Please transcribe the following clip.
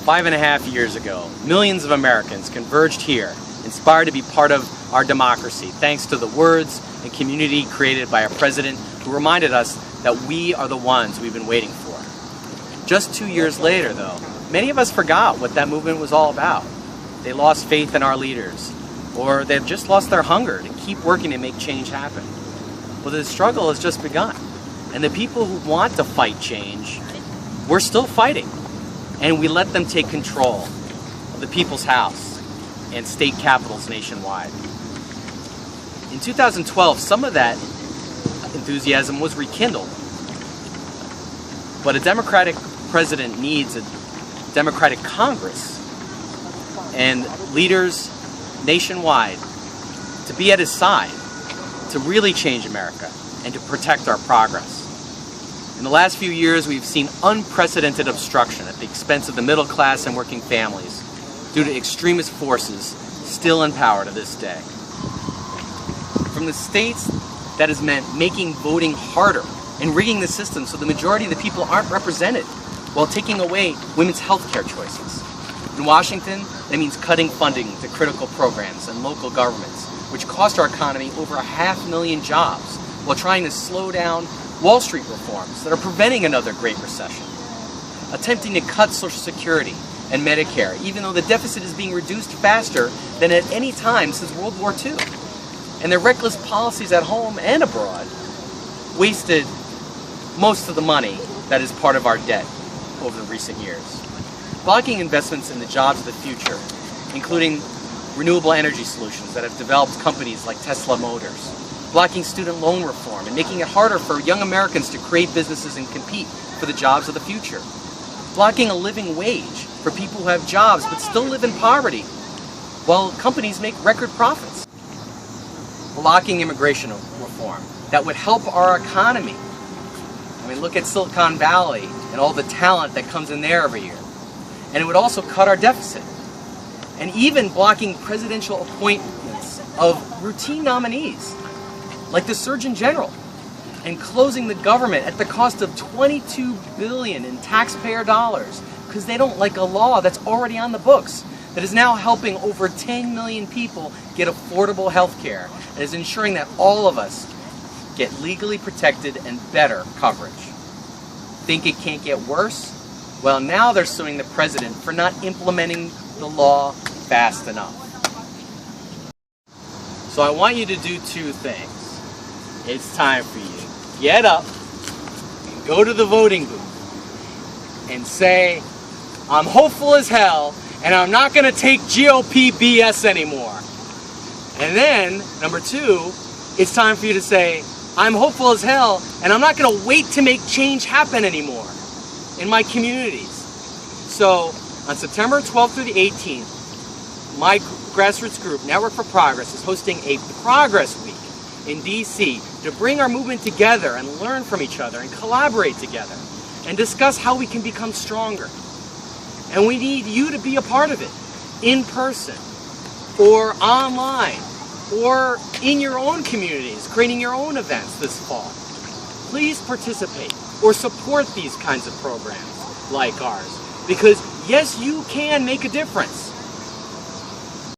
5.5 years ago, millions of Americans converged here, inspired to be part of our democracy, thanks to the words and community created by our president, who reminded us that we are the ones we've been waiting for. Just 2 years later, though, many of us forgot what that movement was all about. They lost faith in our leaders, or they've just lost their hunger to keep working to make change happen. Well, the struggle has just begun, and the people who want to fight change, we're still fighting. And we let them take control of the people's house and state capitals nationwide. In 2012, some of that enthusiasm was rekindled. But a Democratic president needs a Democratic Congress and leaders nationwide to be at his side to really change America and to protect our progress. In the last few years, we've seen unprecedented obstruction at the expense of the middle class and working families due to extremist forces still in power to this day. From the states, that has meant making voting harder and rigging the system so the majority of the people aren't represented, while taking away women's health care choices. In Washington, that means cutting funding to critical programs and local governments, which cost our economy over 500,000 jobs, while trying to slow down Wall Street reforms that are preventing another Great Recession. Attempting to cut Social Security and Medicare, even though the deficit is being reduced faster than at any time since World War II. And their reckless policies at home and abroad wasted most of the money that is part of our debt over the recent years. Blocking investments in the jobs of the future, including renewable energy solutions that have developed companies like Tesla Motors, blocking student loan reform and making it harder for young Americans to create businesses and compete for the jobs of the future, blocking a living wage for people who have jobs but still live in poverty while companies make record profits, blocking immigration reform that would help our economy. I mean, look at Silicon Valley and all the talent that comes in there every year. And it would also cut our deficit. And even blocking presidential appointments of routine nominees, like the Surgeon General, and closing the government at the cost of $22 billion in taxpayer dollars because they don't like a law that's already on the books that is now helping over 10 million people get affordable health care and is ensuring that all of us get legally protected and better coverage. Think it can't get worse? Well, now they're suing the president for not implementing the law fast enough. So I want you to do two things. It's time for you to get up and go to the voting booth and say, I'm hopeful as hell and I'm not going to take GOP BS anymore. And then, number two, it's time for you to say, I'm hopeful as hell and I'm not going to wait to make change happen anymore in my communities. So on September 12th through the 18th, my grassroots group, Network for Progress, is hosting a Progress Week in DC to bring our movement together and learn from each other and collaborate together and discuss how we can become stronger. And we need you to be a part of it, in person or online or in your own communities, creating your own events this fall. Please participate or support these kinds of programs like ours, because yes, you can make a difference.